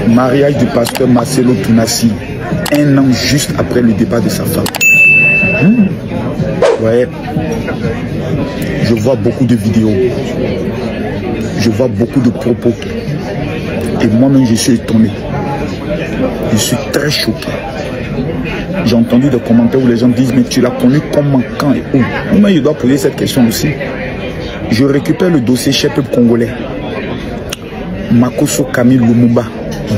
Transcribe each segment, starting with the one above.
Mariage du pasteur Marcelo Tounassi, 1 an juste après le départ de sa femme. Ouais. Je vois beaucoup de vidéos. Je vois beaucoup de propos. Et moi-même, je suis étonné. Je suis très choqué. J'ai entendu des commentaires où les gens disent, mais tu l'as connu comment, quand et où? Moi, je dois poser cette question aussi. Je récupère le dossier chez le peuple congolais. Makoso Camille Lumumba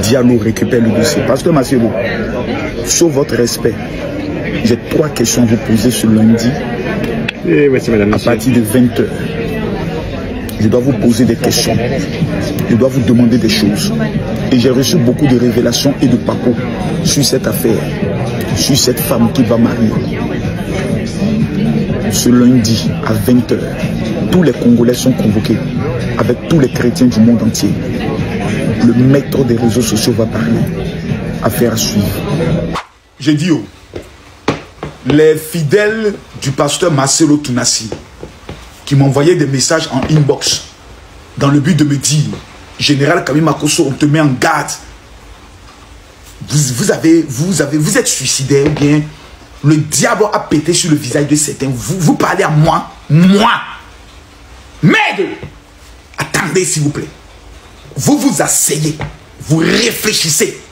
Diallo récupère le dossier. Pasteur Marcelo, sauf votre respect, j'ai 3 questions à vous poser ce lundi. À partir de 20 h. Je dois vous poser des questions. Je dois vous demander des choses. Et j'ai reçu beaucoup de révélations et de papos sur cette affaire, sur cette femme qui va marier. Ce lundi à 20 h, tous les Congolais sont convoqués avec tous les chrétiens du monde entier. Le maître des réseaux sociaux va parler. Affaire à suivre. J'ai dit, oh, les fidèles du pasteur Marcelo Tounassi qui m'envoyaient des messages en inbox dans le but de me dire, Général Camille Makosso, on te met en garde. Vous êtes suicidaire ou bien le diable a pété sur le visage de certains. Vous parlez à moi. Moi. Merde. Attendez s'il vous plaît. Vous vous asseyez. Vous réfléchissez.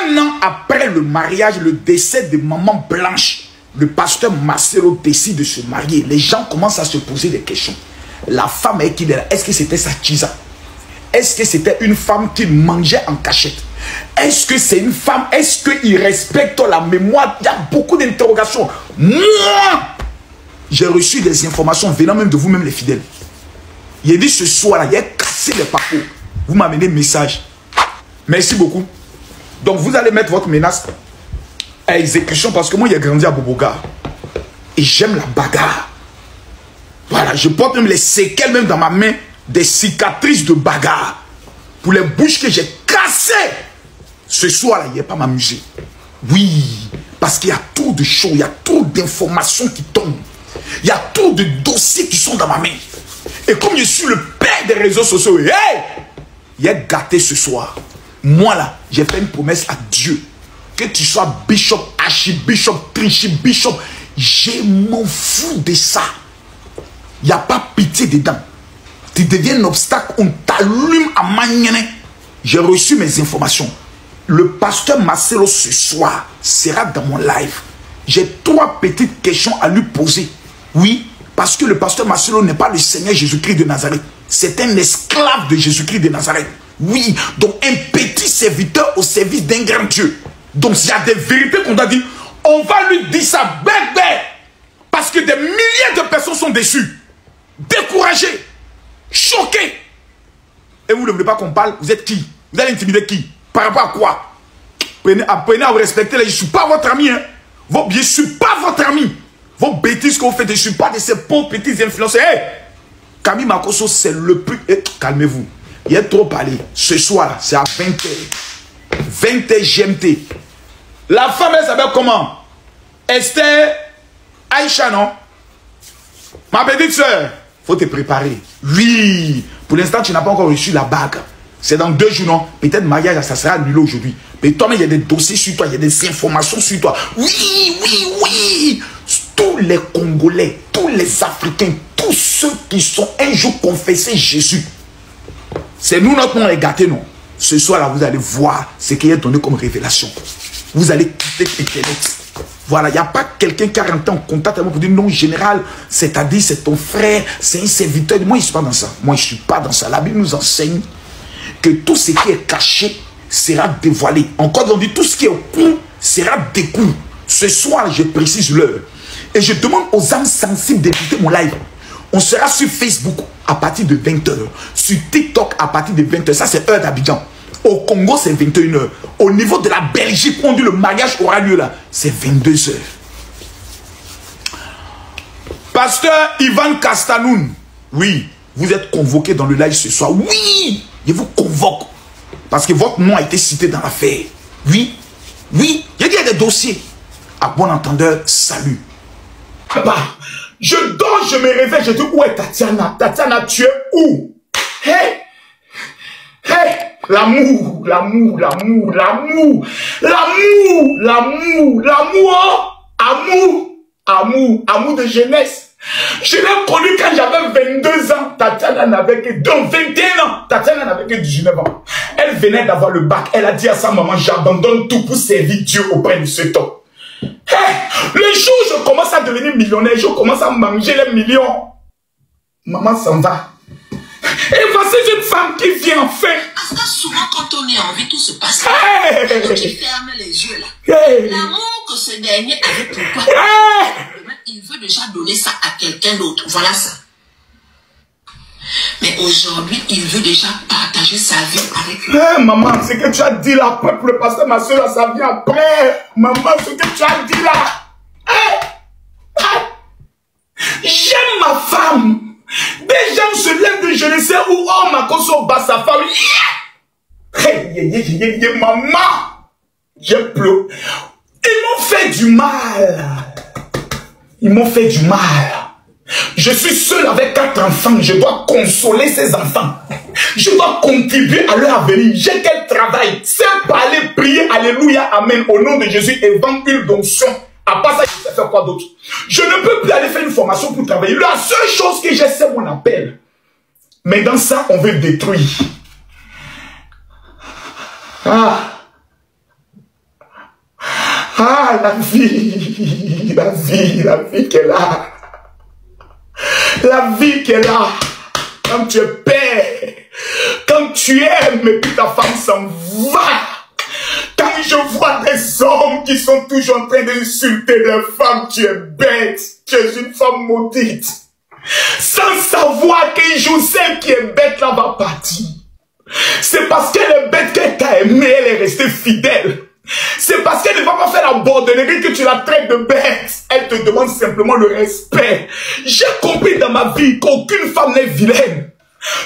1 an après le mariage, le décès de maman Blanche, le pasteur Marcelo décide de se marier. Les gens commencent à se poser des questions. La femme est qui? Est-ce que c'était sa tisa? Est-ce que c'était une femme qui mangeait en cachette? Est-ce que c'est une femme? Est-ce qu'il respecte la mémoire? Il y a beaucoup d'interrogations. Moi, j'ai reçu des informations venant même de vous-même les fidèles. Il a dit ce soir-là, il a cassé les papos. Vous m'amenez un message. Merci beaucoup. Donc vous allez mettre votre menace à exécution parce que moi, j'ai grandi à Boboga. Et j'aime la bagarre. Voilà, je porte même les séquelles même dans ma main, des cicatrices de bagarre. Pour les bouches que j'ai cassées. Ce soir-là, il n'y a pas m'amuser. Oui, parce qu'il y a trop de choses, il y a trop d'informations qui tombent. Il y a trop de dossiers qui sont dans ma main. Et comme je suis le père des réseaux sociaux, hey, il est gâté ce soir. Moi là, j'ai fait une promesse à Dieu. Que tu sois bishop, archibishop, trichibishop, je m'en fous de ça. Il n'y a pas pitié dedans. Tu deviens un obstacle, on t'allume à manier. J'ai reçu mes informations. Le pasteur Marcelo ce soir sera dans mon live. J'ai 3 petites questions à lui poser. Oui, parce que le pasteur Marcelo n'est pas le Seigneur Jésus-Christ de Nazareth. C'est un esclave de Jésus-Christ de Nazareth. Oui, donc un petit serviteur au service d'un grand Dieu. Donc s'il y a des vérités qu'on doit dire, on va lui dire ça bête. Parce que des milliers de personnes sont déçues, découragées, choquées. Et vous ne voulez pas qu'on parle? Vous êtes qui? Vous allez intimider qui? Par rapport à quoi? Apprenez à vous respecter. Je ne suis pas votre ami. Hein. Je ne suis pas votre ami. Vos bêtises que vous faites, je ne suis pas de ces pauvres petits influenceurs. Hey, Camille Makosso, c'est le plus... Hey, calmez-vous. Il a trop parlé. Ce soir, c'est à 20 h. 20 h GMT. La femme, elle s'appelle comment? Esther Aïcha, non? Ma petite soeur, il faut te préparer. Oui. Pour l'instant, tu n'as pas encore reçu la bague. C'est dans 2 jours, non? Peut-être mariage, ça sera annulé aujourd'hui. Mais toi-même, il y a des dossiers sur toi, il y a des informations sur toi. Oui. Tous les Congolais, tous les Africains, tous ceux qui sont un jour confessés Jésus. C'est nous, notre nom est gâté, non? Ce soir-là, vous allez voir ce qui est donné comme révélation. Vous allez quitter Internet. Voilà, il n'y a pas quelqu'un qui a rentré en contact avec vous pour dire non, général, c'est-à-dire c'est ton frère, c'est un serviteur. Moi, je ne suis pas dans ça. Moi, je ne suis pas dans ça. La Bible nous enseigne que tout ce qui est caché sera dévoilé. Encore, on dit tout ce qui est au cou sera découvert. Ce soir, je précise l'heure. Et je demande aux âmes sensibles d'écouter mon live. On sera sur Facebook à partir de 20 h. Sur TikTok à partir de 20 h. Ça, c'est heure d'Abidjan. Au Congo, c'est 21 h. Au niveau de la Belgique, où on dit le mariage aura lieu là, c'est 22 h. Pasteur Ivan Castanoun, oui, vous êtes convoqué dans le live ce soir. Oui, je vous convoque. Parce que votre nom a été cité dans l'affaire. Oui, il y a des dossiers. À bon entendeur, salut. Papa, je dors, je me réveille, je dis où est Tatiana? Tatiana, tu es où? Hey! L'amour, l'amour, l'amour, l'amour, l'amour, l'amour, l'amour, amour, amour, amour de jeunesse. Je l'ai connu quand j'avais 22 ans. Tatiana n'avait que 21 ans. Tatiana n'avait que 19 ans. Elle venait d'avoir le bac. Elle a dit à sa maman, j'abandonne tout pour servir Dieu auprès de cet homme. Hey, le jour où je commence à devenir millionnaire, je commence à manger les millions. Maman s'en va. Et voici une femme qui vient enfin. Parce que souvent, quand on est en vie, tout se passe. Hey. Quand tu fermes les yeux là, Hey. l'amour que ce dernier avait pour toi, il veut déjà donner ça à quelqu'un d'autre. Voilà ça. Mais aujourd'hui, il veut déjà partager sa vie avec lui. Hey, maman, ce que tu as dit là, après pour le pasteur, ma soeur, ça vient après. Maman, ce que tu as dit là. Hey. Hey. J'aime ma femme. Des gens se lèvent de je ne sais où, oh, ma conso bat sa femme. Hey, maman. J'ai pleuré. Ils m'ont fait du mal. Ils m'ont fait du mal. Je suis seul avec 4 enfants. Je dois consoler ces enfants. Je dois contribuer à leur avenir. J'ai quel travail? C'est pas aller prier, alléluia, amen, au nom de Jésus et vendre une donction. À part ça, je sais faire quoi d'autre? Je ne peux plus aller faire une formation pour travailler. La seule chose que j'ai, c'est mon appel. Mais dans ça, on veut détruire. Ah, la vie qu'elle a. La vie qu'elle a. Quand tu es père, quand tu aimes et puis ta femme s'en va. Quand je vois des hommes qui sont toujours en train d'insulter les femmes, tu es bête, tu es une femme maudite. Sans savoir que Joseph qui est bête là va partir. C'est parce qu'elle est bête qu'elle t'a aimé, elle est restée fidèle. C'est parce qu'elle ne va pas faire la bordellerie que tu la traites de bête. Elle te demande simplement le respect. J'ai compris dans ma vie qu'aucune femme n'est vilaine.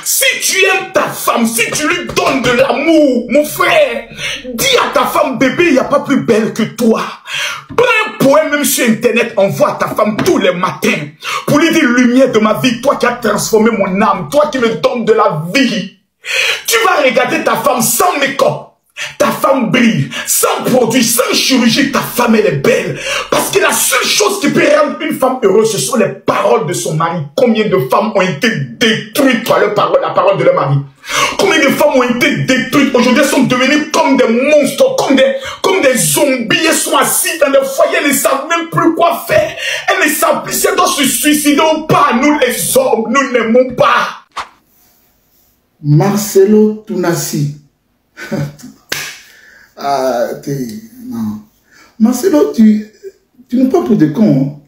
Si tu aimes ta femme, si tu lui donnes de l'amour, mon frère, dis à ta femme, bébé, il n'y a pas plus belle que toi. Prends un poème même sur internet, envoie à ta femme tous les matins pour lui dire, lumière de ma vie, toi qui as transformé mon âme, toi qui me donnes de la vie. Tu vas regarder ta femme sans make-up. Ta femme brille, sans produit, sans chirurgie, ta femme elle est belle. Parce que la seule chose qui peut rendre une femme heureuse, ce sont les paroles de son mari. Combien de femmes ont été détruites par la parole de leur mari? Combien de femmes ont été détruites aujourd'hui, elles sont devenues comme des monstres, comme des zombies, elles sont assises dans des foyers, elles ne savent même plus quoi faire. Elles ne savent plus si elles doivent se suicider ou pas. Nous les hommes, nous n'aimons pas. Marcelo Tounassi. Non. Marcelo, tu n'es pas pour de con. Hein.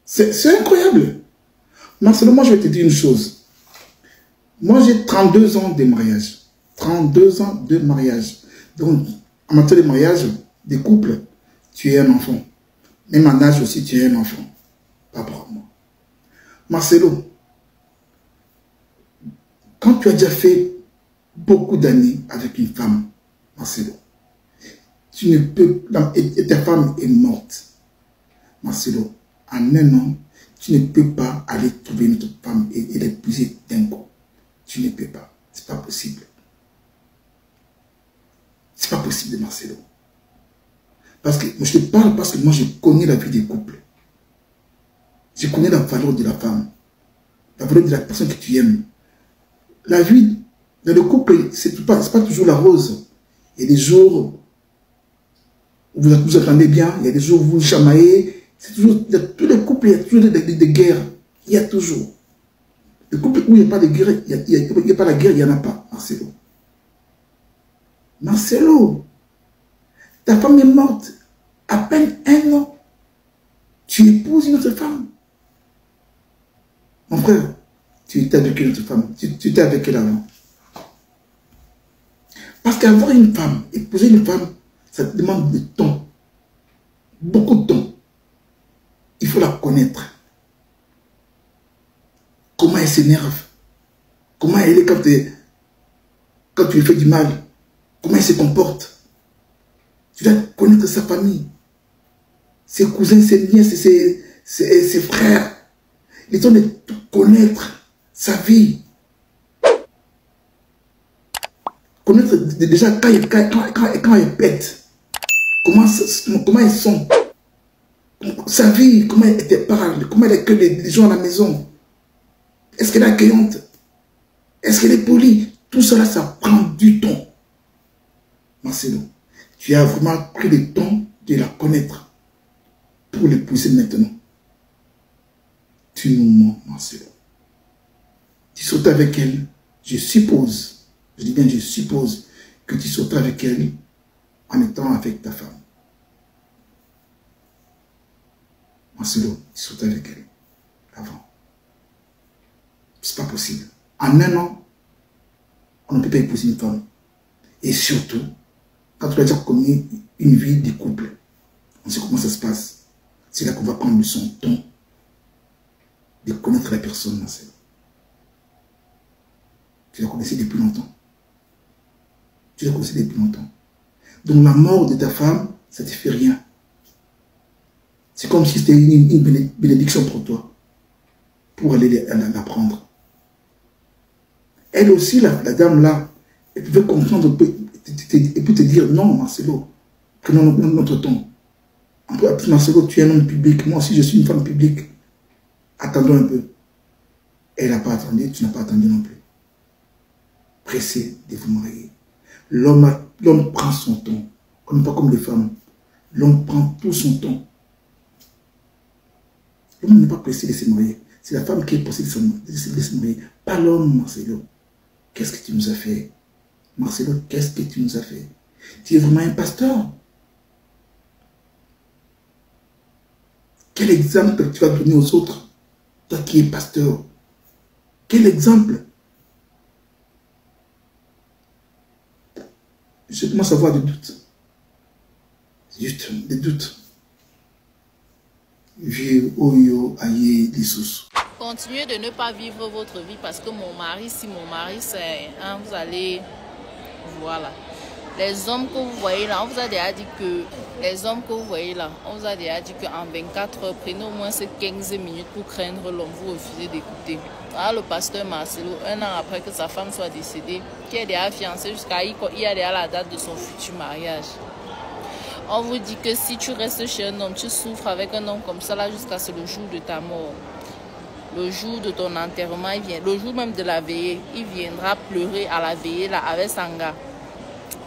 C'est incroyable. Marcelo, moi je vais te dire une chose. Moi j'ai 32 ans de mariage. 32 ans de mariage. Donc, en matière de mariage, des couples, tu es un enfant. Même en âge aussi, tu es un enfant. Pas pour moi. Marcelo, quand tu as déjà fait beaucoup d'années avec une femme, Marcelo, tu ne peux, et ta femme est morte. Marcelo, en un an, tu ne peux pas aller trouver une autre femme et l'épouser d'un coup. Tu ne peux pas. C'est pas possible. C'est pas possible, Marcelo. Parce que je te parle parce que moi je connais la vie des couples. Je connais la valeur de la femme. La valeur de la personne que tu aimes. La vie dans le couple, c'est pas toujours la rose. Il y a des jours où vous entendez bien, il y a des jours où vous chamaillez. C'est toujours, dans tous les couples, il y a toujours des guerres. Il y a toujours. Les couples où il n'y a pas de guerre, il n'y a pas la guerre, il n'y en a pas, Marcelo. Marcelo, ta femme est morte. À peine un an, tu épouses une autre femme. Mon frère, tu étais avec une autre femme. Tu étais avec elle avant. Parce qu'avoir une femme, épouser une femme, ça te demande du temps. Beaucoup de temps. Il faut la connaître. Comment elle s'énerve. Comment elle est quand tu lui fais du mal. Comment elle se comporte. Tu dois connaître sa famille. Ses cousins, ses nièces, ses frères. Il est temps de connaître sa vie. Connaître déjà quand elle pète, comment ils sont, sa vie, comment elle te parle, comment elle accueille les gens à la maison. Est-ce qu'elle est accueillante? Est-ce qu'elle est polie? Tout cela, ça prend du temps. Marcelo, tu as vraiment pris le temps de la connaître pour l'épouser maintenant. Tu nous mens, Marcelo. Tu sautes avec elle, je suppose, je dis bien je suppose, que tu sautes avec elle en étant avec ta femme. Marcelo, tu sautes avec elle avant. C'est pas possible. En un an, on ne peut pas épouser une femme. Et surtout, quand tu as déjà connu une vie de couple, on sait comment ça se passe. C'est là qu'on va prendre son temps de connaître la personne, Marcelo. Tu la connaissais depuis longtemps. Tu la connaissais depuis longtemps. Donc la mort de ta femme, ça ne te fait rien. C'est comme si c'était une bénédiction pour toi. Pour aller la prendre. Elle aussi, la dame là, elle pouvait comprendre et puis te dire non, Marcelo, prenons notre temps. Marcelo, tu es un homme public, moi aussi je suis une femme publique. Attendons un peu. Elle n'a pas attendu, tu n'as pas attendu non plus. Pressé de vous marier. L'homme prend son temps. On n'est pas comme les femmes. L'homme prend tout son temps. L'homme n'est pas pressé de se marier. C'est la femme qui est pressée de se marier. Pas l'homme, Marcelo. Qu'est-ce que tu nous as fait? Marcelo, qu'est-ce que tu nous as fait? Tu es vraiment un pasteur? Quel exemple tu vas donner aux autres? Toi qui es pasteur. Quel exemple? Je commence à avoir des doutes. Juste des doutes. Vieux, oyo, aïe, des sous. Continuez de ne pas vivre votre vie parce que mon mari, si mon mari c'est un, vous allez, voilà. Les hommes que vous voyez là, on vous a déjà dit que, les hommes que vous voyez là, on vous a déjà dit qu'en 24 heures, prenez au moins ces 15 minutes pour craindre l'homme, vous refusez d'écouter. Ah, le pasteur Marcelo, un an après que sa femme soit décédée, qui est déjà fiancé jusqu'à il y a déjà la date de son futur mariage. On vous dit que si tu restes chez un homme, tu souffres avec un homme comme ça là jusqu'à ce le jour de ta mort. Le jour de ton enterrement, il vient, le jour même de la veillée, il viendra pleurer à la veillée là avec Sanga.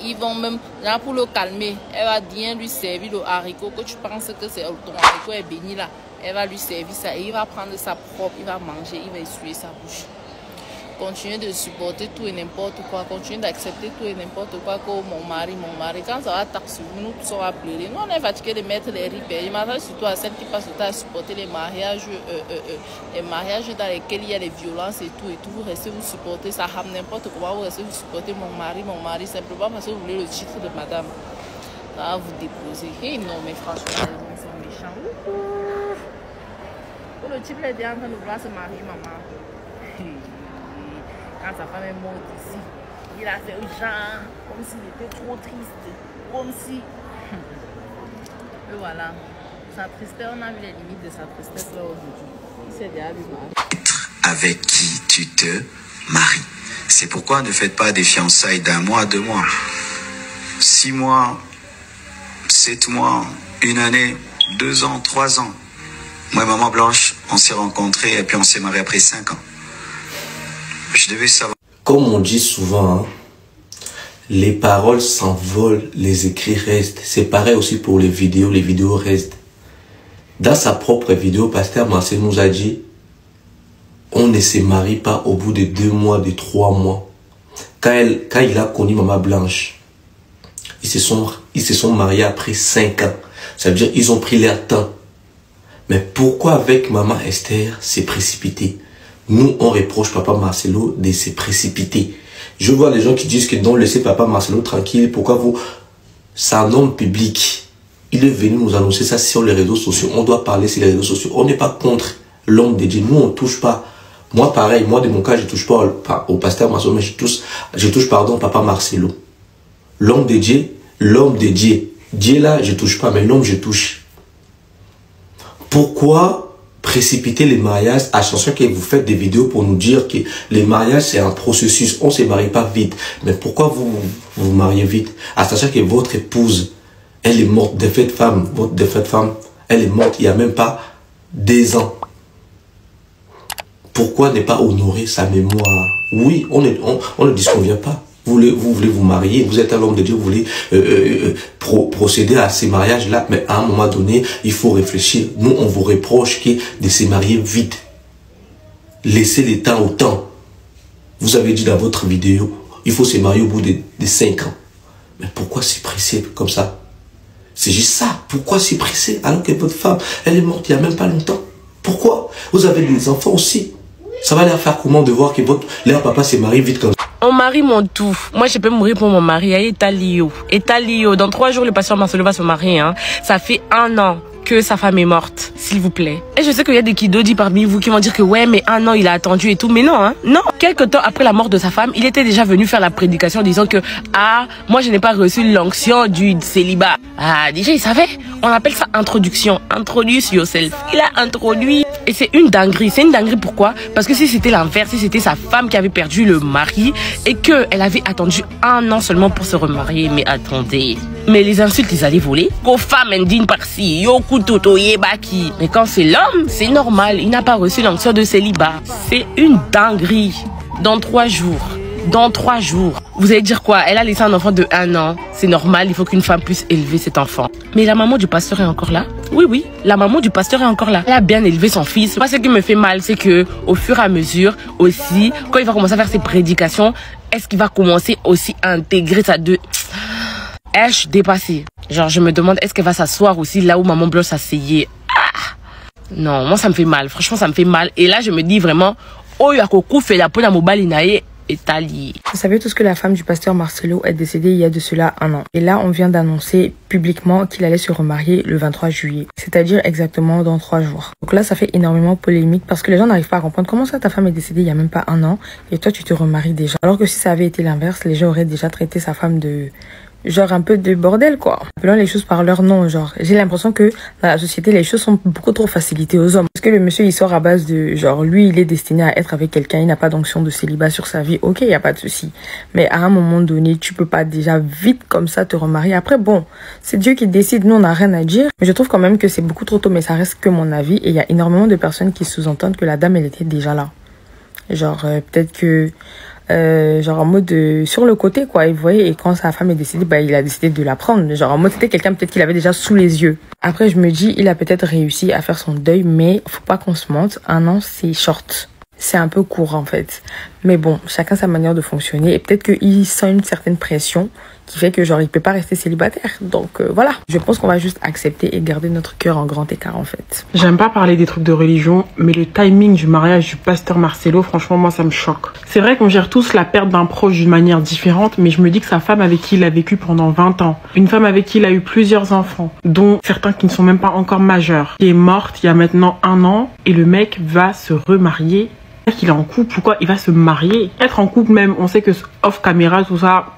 Ils vont même, là pour le calmer, elle va bien lui servir le haricot que tu penses que c'est ton haricot est béni là. Elle va lui servir ça et il va prendre sa propre, il va manger, il va essuyer sa bouche. Continuez de supporter tout et n'importe quoi, continuez d'accepter tout et n'importe quoi que mon mari, quand ça va taxer, nous tous on va pleurer. Nous on est fatigués de mettre les ripères. Je m'attends surtout à celles qui passent le temps à supporter les mariages dans lesquels il y a les violences et tout. Vous restez, vous supportez, ça rame n'importe comment, vous restez, vous supportez mon mari, simplement parce que vous voulez le titre de madame. Ça va vous déposer. Et non, mais franchement, les gens sont méchants. Le type là, il est en train de vouloir se marier, maman. Quand sa femme est morte ici, il a fait genre comme s'il était trop triste, comme si... Et voilà, sa tristesse, on a vu les limites de sa tristesse là aujourd'hui. Il s'est déjà vu marier. Avec qui tu te maries. C'est pourquoi ne faites pas des fiançailles d'1 mois, 2 mois, 6 mois, 7 mois, 1 année, 2 ans, 3 ans. Moi et Maman Blanche, on s'est rencontrés et puis on s'est mariés après 5 ans. Je devais savoir. Comme on dit souvent, hein, les paroles s'envolent, les écrits restent. C'est pareil aussi pour les vidéos restent. Dans sa propre vidéo, Pasteur Marcel nous a dit, on ne se marie pas au bout de 2 mois, de 3 mois. Quand il a connu Maman Blanche, ils se sont mariés après 5 ans. Ça veut dire ils ont pris leur temps. Mais pourquoi avec Maman Esther s'est précipité? Nous, on reproche Papa Marcelo de se précipiter. Je vois les gens qui disent que non, laissez Papa Marcelo tranquille. Pourquoi vous... C'est un homme public. Il est venu nous annoncer ça sur les réseaux sociaux. On doit parler sur les réseaux sociaux. On n'est pas contre l'homme de Dieu. Nous, on ne touche pas. Moi, pareil. Moi, de mon cas, je ne touche pas au pasteur Marcelo, mais je touche pardon, Papa Marcelo. L'homme de Dieu, l'homme de Dieu. Dieu là, je ne touche pas, mais l'homme, je touche. Pourquoi précipiter les mariages, à chaque fois que vous faites des vidéos pour nous dire que les mariages c'est un processus, on ne se marie pas vite. Mais pourquoi vous mariez vite? À sachant que votre épouse, elle est morte, défunte femme, votre défunte femme, elle est morte il n'y a même pas 2 ans. Pourquoi ne pas honorer sa mémoire? Oui, on ne disconvient pas. Vous voulez vous marier, vous êtes un homme de Dieu, vous voulez procéder à ces mariages-là, mais à un moment donné, il faut réfléchir. Nous, on vous reproche de se marier vite. Laissez le temps au temps. Vous avez dit dans votre vidéo, il faut se marier au bout de 5 ans. Mais pourquoi si pressé comme ça? C'est juste ça. Pourquoi si pressé alors que votre femme, elle est morte il n'y a même pas longtemps? Pourquoi? Vous avez des enfants aussi. Ça va leur faire comment de voir que leur papa s'est marié vite comme ça? On marie mon tout. Moi, je peux mourir pour mon mari. Etalio. Dans 3 jours, le pasteur Marcelo va se marier. Hein. Ça fait 1 an que sa femme est morte, s'il vous plaît. Et je sais qu'il y a des kidodis parmi vous qui vont dire que ouais, mais 1 an, il a attendu et tout. Mais non, hein. Non. Quelque temps après la mort de sa femme, il était déjà venu faire la prédication disant que ah, moi, je n'ai pas reçu l'onction du célibat. Ah, déjà, il savait. On appelle ça introduction. Introduce yourself. Il a introduit. Et c'est une dinguerie. C'est une dinguerie pourquoi? Parce que si c'était l'inverse, si c'était sa femme qui avait perdu le mari et qu'elle avait attendu 1 an seulement pour se remarier, mais attendez. Mais les insultes, ils allaient voler. Go femme indigne par-ci, yo kutoto yebaki. Mais quand c'est l'homme, c'est normal. Il n'a pas reçu l'onction de célibat. C'est une dinguerie. Dans 3 jours. Dans 3 jours. Vous allez dire quoi? Elle a laissé un enfant de 1 an. C'est normal, il faut qu'une femme puisse élever cet enfant. Mais la maman du pasteur est encore là? Oui, oui, la maman du pasteur est encore là. Elle a bien élevé son fils. Moi, ce qui me fait mal, c'est que au fur et à mesure, aussi, quand il va commencer à faire ses prédications, est-ce qu'il va commencer aussi à intégrer sa Est-ce dépassé? Genre, je me demande, est-ce qu'elle va s'asseoir aussi là où maman Blanche s'asseyait? Ah! Non, moi, ça me fait mal. Franchement, ça me fait mal. Et là, je me dis vraiment, oh, yakoku fait la peau à mobile nae. Vous savez tous que la femme du pasteur Marcelo est décédée il y a de cela 1 an. Et là, on vient d'annoncer publiquement qu'il allait se remarier le 23 juillet. C'est-à-dire exactement dans 3 jours. Donc là, ça fait énormément polémique parce que les gens n'arrivent pas à comprendre comment ça ta femme est décédée il y a même pas 1 an et toi tu te remaries déjà. Alors que si ça avait été l'inverse, les gens auraient déjà traité sa femme de... genre un peu de bordel quoi. Appelons les choses par leur nom, genre. J'ai l'impression que dans la société, les choses sont beaucoup trop facilitées aux hommes. Parce que le monsieur, il sort à base de, genre, lui, il est destiné à être avec quelqu'un, il n'a pas d'onction de célibat sur sa vie. Ok, il n'y a pas de souci. Mais à un moment donné, tu peux pas déjà vite comme ça te remarier. Après, bon, c'est Dieu qui décide, nous, on n'a rien à dire. Mais je trouve quand même que c'est beaucoup trop tôt, mais ça reste que mon avis. Et il y a énormément de personnes qui sous-entendent que la dame, elle était déjà là. Genre, peut-être que... genre en mode sur le côté quoi, et vous voyez, et quand sa femme est décédée, bah il a décidé de la prendre, genre en mode c'était quelqu'un peut-être qu'il avait déjà sous les yeux. Après je me dis, il a peut-être réussi à faire son deuil, mais faut pas qu'on se mente, 1 an c'est short, c'est un peu court en fait. Mais bon, chacun sa manière de fonctionner, et peut-être qu'il sent une certaine pression qui fait que genre il peut pas rester célibataire. Donc voilà, je pense qu'on va juste accepter et garder notre cœur en grand écart en fait. J'aime pas parler des trucs de religion, mais le timing du mariage du pasteur Marcelo, franchement moi ça me choque. C'est vrai qu'on gère tous la perte d'un proche d'une manière différente, mais je me dis que sa femme avec qui il a vécu pendant 20 ans, une femme avec qui il a eu plusieurs enfants, dont certains qui ne sont même pas encore majeurs, qui est morte il y a maintenant 1 an, et le mec va se remarier. Qu'il est en couple, pourquoi il va se marier? Être en couple même, on sait que off caméra, tout ça...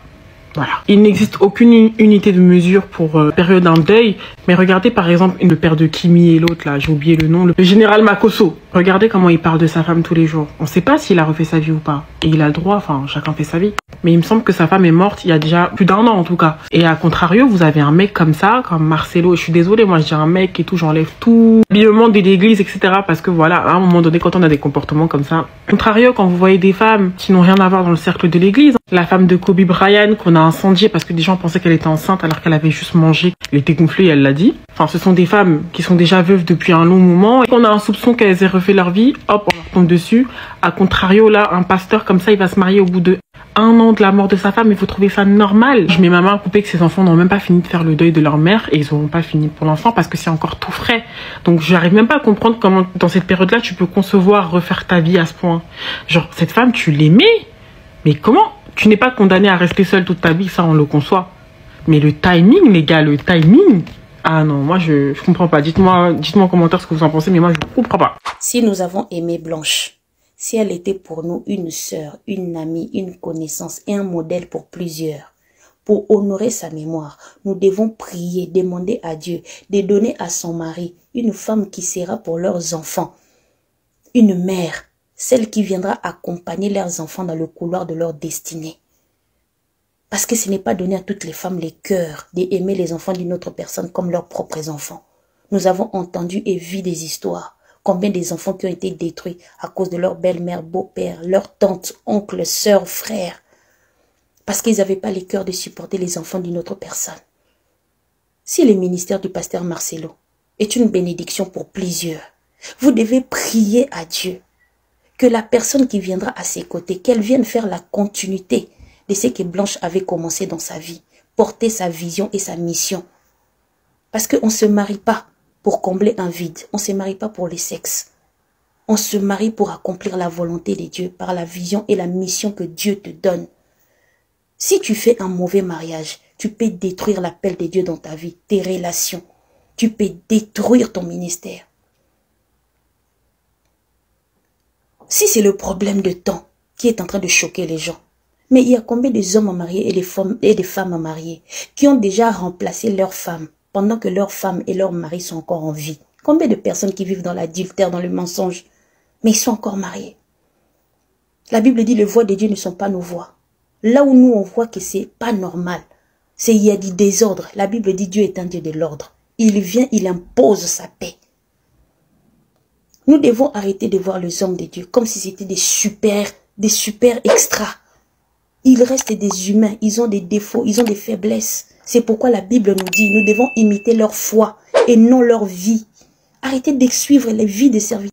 Voilà. Il n'existe aucune unité de mesure pour période d'un deuil. Mais regardez par exemple le père de Kimi et l'autre là, j'ai oublié le nom, le général Makosso. Regardez comment il parle de sa femme tous les jours. On ne sait pas s'il a refait sa vie ou pas. Et il a le droit, enfin chacun fait sa vie. Mais il me semble que sa femme est morte il y a déjà plus d'1 an en tout cas. Et à contrario, vous avez un mec comme ça, comme Marcelo. Je suis désolée, moi je dis un mec et tout, j'enlève tout l'habillement de l'église, etc. Parce que voilà, à un moment donné, quand on a des comportements comme ça. Contrario, quand vous voyez des femmes qui n'ont rien à voir dans le cercle de l'église, la femme de Kobe Bryant qu'on a incendiée parce que des gens pensaient qu'elle était enceinte alors qu'elle avait juste mangé, elle était gonflée et elle l'a dit. Enfin, ce sont des femmes qui sont déjà veuves depuis un long moment et qu'on a un soupçon qu'elles aient refait leur vie, hop, on leur tombe dessus. A contrario, là, un pasteur comme ça, il va se marier au bout de 1 an de la mort de sa femme et vous trouvez ça normal? Je mets ma main à couper que ces enfants n'ont même pas fini de faire le deuil de leur mère et ils n'auront pas fini pour l'enfant parce que c'est encore tout frais. Donc j'arrive même pas à comprendre comment dans cette période-là tu peux concevoir refaire ta vie à ce point. Genre, cette femme, tu l'aimais? Mais comment? Tu n'es pas condamné à rester seule toute ta vie, ça on le conçoit. Mais le timing, les gars, le timing... Ah non, moi je comprends pas. Dites-moi en commentaire ce que vous en pensez, mais moi je comprends pas. Si nous avons aimé Blanche, si elle était pour nous une sœur, une amie, une connaissance et un modèle pour plusieurs, pour honorer sa mémoire, nous devons prier, demander à Dieu de donner à son mari une femme qui sera pour leurs enfants une mère, celle qui viendra accompagner leurs enfants dans le couloir de leur destinée. Parce que ce n'est pas donné à toutes les femmes les cœurs d'aimer les enfants d'une autre personne comme leurs propres enfants. Nous avons entendu et vu des histoires. Combien des enfants qui ont été détruits à cause de leur belle-mère, beau-père, leur tante, oncle, sœur, frère. Parce qu'ils n'avaient pas les cœurs de supporter les enfants d'une autre personne. Si le ministère du pasteur Marcelo est une bénédiction pour plusieurs, vous devez prier à Dieu que la personne qui viendra à ses côtés, qu'elle vienne faire la continuité de ce que Blanche avait commencé dans sa vie, porter sa vision et sa mission. Parce qu'on ne se marie pas pour combler un vide, on ne se marie pas pour le sexe. On se marie pour accomplir la volonté de Dieu par la vision et la mission que Dieu te donne. Si tu fais un mauvais mariage, tu peux détruire l'appel de Dieu dans ta vie, tes relations. Tu peux détruire ton ministère. Si c'est le problème de temps qui est en train de choquer les gens, mais il y a combien d'hommes mariés et des femmes mariées qui ont déjà remplacé leurs femmes pendant que leurs femmes et leurs maris sont encore en vie? Combien de personnes qui vivent dans l'adultère, dans le mensonge, mais ils sont encore mariés? La Bible dit les voies de Dieu ne sont pas nos voies. Là où nous on voit que c'est pas normal, c'est il y a du désordre. La Bible dit Dieu est un Dieu de l'ordre. Il vient, il impose sa paix. Nous devons arrêter de voir les hommes de Dieu comme si c'était des super extras. Ils restent des humains, ils ont des défauts, ils ont des faiblesses. C'est pourquoi la Bible nous dit, nous devons imiter leur foi et non leur vie. Arrêtez de suivre les vies des serviteurs.